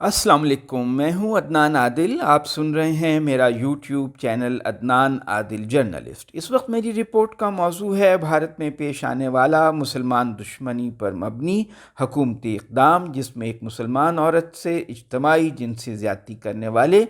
السلام علیکم، میں ہوں عدنان عادل۔ آپ سن رہے ہیں میرا یوٹیوب چینل عدنان عادل جرنلسٹ۔ اس وقت میری رپورٹ کا موضوع ہے بھارت میں پیش آنے والا مسلمان دشمنی پر مبنی حکومتی اقدام، جس میں ایک مسلمان عورت سے اجتماعی جنسی زیادتی کرنے والے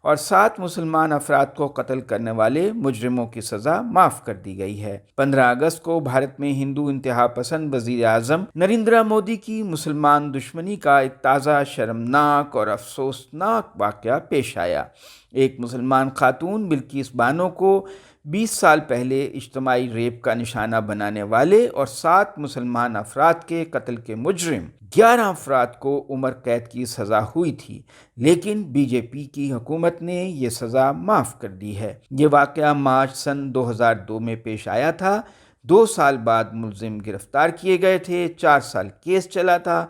اور 7 مسلمان افراد کو قتل کرنے والے مجرموں کی سزا معاف کر دی گئی ہے۔ 15 اگست کو بھارت میں ہندو انتہا پسند وزیر اعظم نریندر مودی کی مسلمان دشمنی کا ایک تازہ شرمناک اور افسوسناک واقعہ پیش آیا۔ ایک مسلمان خاتون بلقیس بانو کو 20 سال پہلے اجتماعی ریپ کا نشانہ بنانے والے اور 7 مسلمان افراد کے قتل کے مجرم 11 افراد کو عمر قید کی سزا ہوئی تھی، لیکن بی جے پی کی حکومت نے یہ سزا معاف کر دی ہے۔ یہ واقعہ مارچ سن 2002 میں پیش آیا تھا۔ 2 سال بعد ملزم گرفتار کیے گئے تھے، 4 سال کیس چلا تھا۔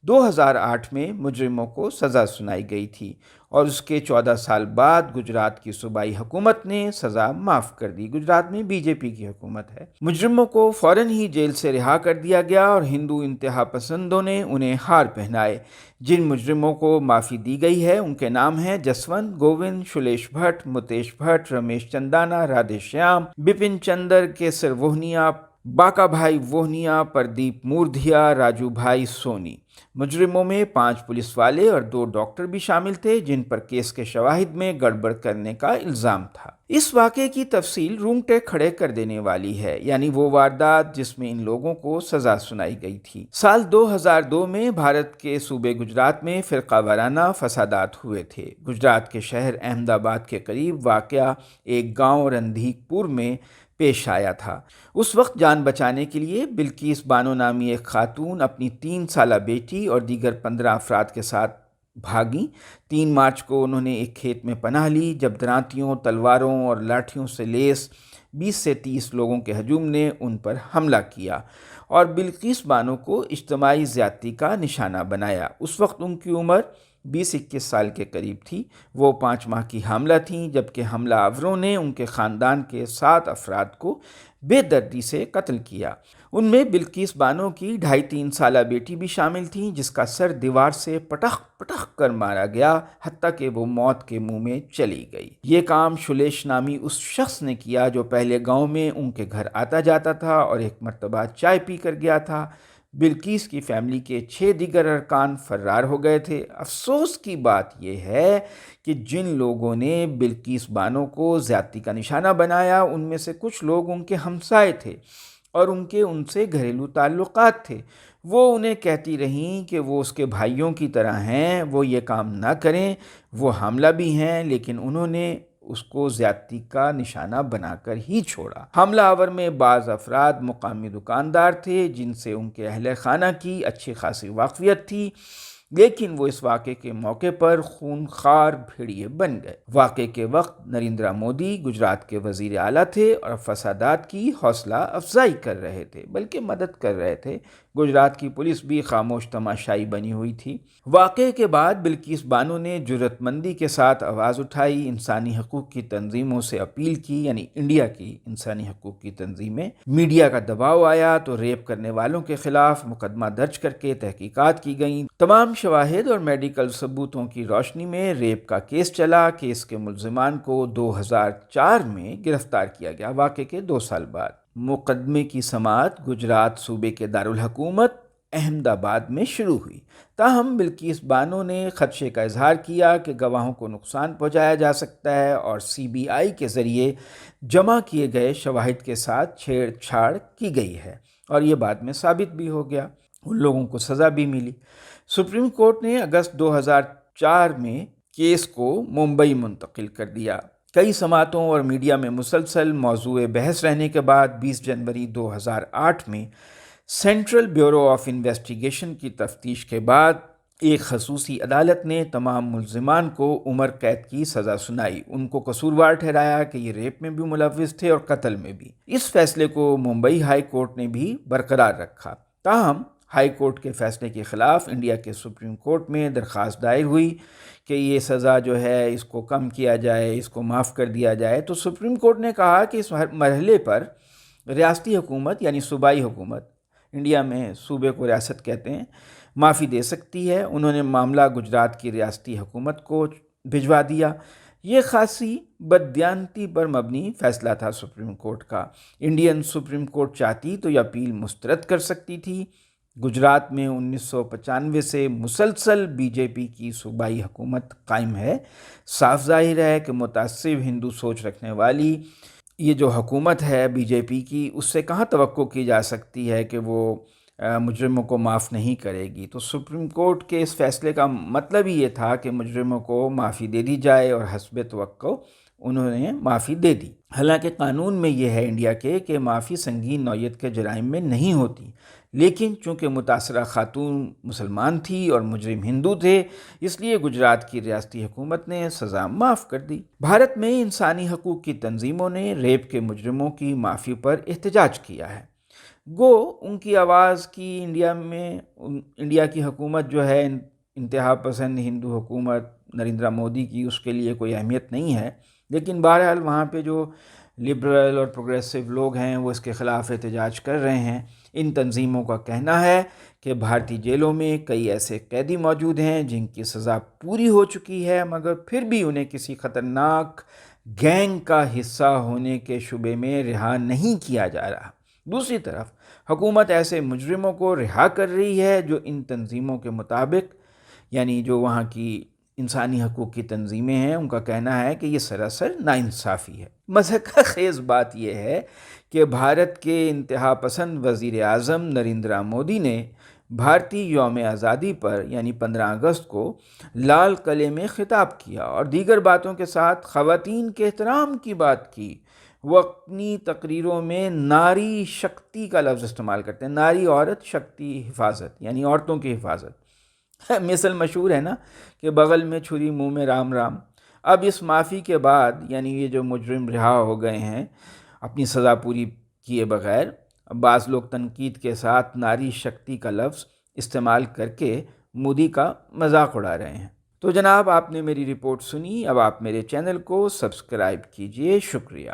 2008 میں مجرموں کو سزا سنائی گئی تھی اور اس کے 14 سال بعد گجرات کی صوبائی حکومت نے سزا معاف کر دی۔ گجرات میں بی جے پی کی حکومت ہے۔ مجرموں کو فوراً ہی جیل سے رہا کر دیا گیا اور ہندو انتہا پسندوں نے انہیں ہار پہنائے۔ جن مجرموں کو معافی دی گئی ہے ان کے نام ہیں جسونت گووند، شلیش بھٹ، متیش بھٹ، رمیش چندانا، رادھے شیام، بپن چندر، کیسر وہنیا، باکا بھائی وہنیا، پردیپ موردھیا، راجو بھائی سونی۔ مجرموں میں 5 پولیس والے اور 2 ڈاکٹر بھی شامل تھے جن پر کیس کے شواہد میں گڑبڑ کرنے کا الزام تھا۔ اس واقعے کی تفصیل رونگٹے کھڑے کر دینے والی ہے، یعنی وہ واردات جس میں ان لوگوں کو سزا سنائی گئی تھی۔ سال 2002 میں بھارت کے صوبے گجرات میں فرقہ وارانہ فسادات ہوئے تھے۔ گجرات کے شہر احمد آباد کے قریب واقع ایک گاؤں رندھیک پور میں پیش آیا تھا۔ اس وقت جان بچانے کے لیے بلقیس بانو نامی ایک خاتون اپنی 3 سالہ بیٹی اور دیگر 15 افراد کے ساتھ بھاگیں۔ 3 مارچ کو انہوں نے ایک کھیت میں پناہ لی جب درانتیوں، تلواروں اور لاٹھیوں سے لیس 20 سے 30 لوگوں کے ہجوم نے ان پر حملہ کیا اور بلقیس بانو کو اجتماعی زیادتی کا نشانہ بنایا۔ اس وقت ان کی عمر 20-21 سال کے قریب تھی۔ وہ 5 ماہ کی حاملہ تھیں، جبکہ حملہ آوروں نے ان کے خاندان کے 7 افراد کو بے دردی سے قتل کیا۔ ان میں بلقیس بانو کی 2.5-3 سالہ بیٹی بھی شامل تھیں، جس کا سر دیوار سے پٹخ پٹخ کر مارا گیا، حتیٰ کہ وہ موت کے منہ میں چلی گئی۔ یہ کام شلیش نامی اس شخص نے کیا جو پہلے گاؤں میں ان کے گھر آتا جاتا تھا اور ایک مرتبہ چائے پی کر گیا تھا۔ بلقیس کی فیملی کے 6 دیگر ارکان فرار ہو گئے تھے۔ افسوس کی بات یہ ہے کہ جن لوگوں نے بلقیس بانو کو زیادتی کا نشانہ بنایا ان میں سے کچھ لوگ ان کے ہمسائے تھے اور ان سے گھریلو تعلقات تھے۔ وہ انہیں کہتی رہیں کہ وہ اس کے بھائیوں کی طرح ہیں، وہ یہ کام نہ کریں۔ وہ حاملہ بھی ہیں، لیکن انہوں نے اس کو زیادتی کا نشانہ بنا کر ہی چھوڑا۔ حملہ آور میں بعض افراد مقامی دکاندار تھے جن سے ان کے اہل خانہ کی اچھی خاصی واقفیت تھی، لیکن وہ اس واقعے کے موقع پر خونخوار بھیڑیے بن گئے۔ واقعے کے وقت نریندر مودی گجرات کے وزیر اعلیٰ تھے اور فسادات کی حوصلہ افزائی کر رہے تھے، بلکہ مدد کر رہے تھے۔ گجرات کی پولیس بھی خاموش تماشائی بنی ہوئی تھی۔ واقعے کے بعد بلقیس بانو نے جرأت مندی کے ساتھ آواز اٹھائی، انسانی حقوق کی تنظیموں سے اپیل کی، یعنی انڈیا کی انسانی حقوق کی تنظیمیں۔ میڈیا کا دباؤ آیا تو ریپ کرنے والوں کے خلاف مقدمہ درج کر کے تحقیقات کی گئیں۔ تمام شواہد اور میڈیکل ثبوتوں کی روشنی میں ریپ کا کیس چلا۔ کیس کے ملزمان کو 2004 میں گرفتار کیا گیا، واقعے کے 2 سال بعد۔ مقدمے کی سماعت گجرات صوبے کے دارالحکومت احمد آباد میں شروع ہوئی۔ تاہم بلقیس بانو نے خدشے کا اظہار کیا کہ گواہوں کو نقصان پہنچایا جا سکتا ہے اور سی بی آئی کے ذریعے جمع کیے گئے شواہد کے ساتھ چھیڑ چھاڑ کی گئی ہے، اور یہ بعد میں ثابت بھی ہو گیا۔ ان لوگوں کو سزا بھی ملی۔ سپریم کورٹ نے اگست 2004 میں کیس کو ممبئی منتقل کر دیا۔ کئی سماعتوں اور میڈیا میں مسلسل موضوع بحث رہنے کے بعد 20 جنوری 2008 میں سینٹرل بیورو آف انویسٹیگیشن کی تفتیش کے بعد ایک خصوصی عدالت نے تمام ملزمان کو عمر قید کی سزا سنائی۔ ان کو قصوروار ٹھہرایا کہ یہ ریپ میں بھی ملوث تھے اور قتل میں بھی۔ اس فیصلے کو ممبئی ہائی کورٹ نے بھی برقرار رکھا۔ تاہم ہائی کورٹ کے فیصلے کے خلاف انڈیا کے سپریم کورٹ میں درخواست دائر ہوئی کہ یہ سزا جو ہے اس کو کم کیا جائے، اس کو معاف کر دیا جائے۔ تو سپریم کورٹ نے کہا کہ اس مرحلے پر ریاستی حکومت، یعنی صوبائی حکومت، انڈیا میں صوبے کو ریاست کہتے ہیں، معافی دے سکتی ہے۔ انہوں نے معاملہ گجرات کی ریاستی حکومت کو بھجوا دیا۔ یہ خاصی بددیانتی پر مبنی فیصلہ تھا سپریم کورٹ کا۔ انڈین سپریم کورٹ چاہتی تو یہ اپیل مسترد کر سکتی تھی۔ گجرات میں 1995 سے مسلسل بی جے پی کی صوبائی حکومت قائم ہے۔ صاف ظاہر ہے کہ متعصب ہندو سوچ رکھنے والی یہ جو حکومت ہے بی جے پی کی، اس سے کہاں توقع کی جا سکتی ہے کہ وہ مجرموں کو معاف نہیں کرے گی۔ تو سپریم کورٹ کے اس فیصلے کا مطلب ہی یہ تھا کہ مجرموں کو معافی دے دی جائے، اور حسب توقع انہوں نے معافی دے دی۔ حالانکہ قانون میں یہ ہے انڈیا کے کہ معافی سنگین نوعیت کے جرائم میں نہیں ہوتی، لیکن چونکہ متاثرہ خاتون مسلمان تھی اور مجرم ہندو تھے، اس لیے گجرات کی ریاستی حکومت نے سزا معاف کر دی۔ بھارت میں انسانی حقوق کی تنظیموں نے ریپ کے مجرموں کی معافی پر احتجاج کیا ہے۔ گو ان کی آواز کی انڈیا کی حکومت جو ہے انتہا پسند ہندو حکومت نریندر مودی کی، اس کے لیے کوئی اہمیت نہیں ہے، لیکن بہرحال وہاں پہ جو لبرل اور پروگریسو لوگ ہیں وہ اس کے خلاف احتجاج کر رہے ہیں۔ ان تنظیموں کا کہنا ہے کہ بھارتی جیلوں میں کئی ایسے قیدی موجود ہیں جن کی سزا پوری ہو چکی ہے، مگر پھر بھی انہیں کسی خطرناک گینگ کا حصہ ہونے کے شبے میں رہا نہیں کیا جا رہا۔ دوسری طرف حکومت ایسے مجرموں کو رہا کر رہی ہے جو ان تنظیموں کے مطابق، یعنی جو وہاں کی انسانی حقوق کی تنظیمیں ہیں، ان کا کہنا ہے کہ یہ سراسر ناانصافی ہے۔ مضحکہ خیز بات یہ ہے کہ بھارت کے انتہا پسند وزیر اعظم نریندر مودی نے بھارتی یوم آزادی پر یعنی 15 اگست کو لال قلعے میں خطاب کیا اور دیگر باتوں کے ساتھ خواتین کے احترام کی بات کی۔ وہ اپنی تقریروں میں ناری شکتی کا لفظ استعمال کرتے ہیں، ناری عورت، شکتی حفاظت، یعنی عورتوں کی حفاظت۔ مثل مشہور ہے نا کہ بغل میں چھری منہ میں رام رام۔ اب اس معافی کے بعد یعنی یہ جو مجرم رہا ہو گئے ہیں اپنی سزا پوری کیے بغیر، بعض لوگ تنقید کے ساتھ ناری شکتی کا لفظ استعمال کر کے مودی کا مذاق اڑا رہے ہیں۔ تو جناب، آپ نے میری رپورٹ سنی، اب آپ میرے چینل کو سبسکرائب کیجئے۔ شکریہ۔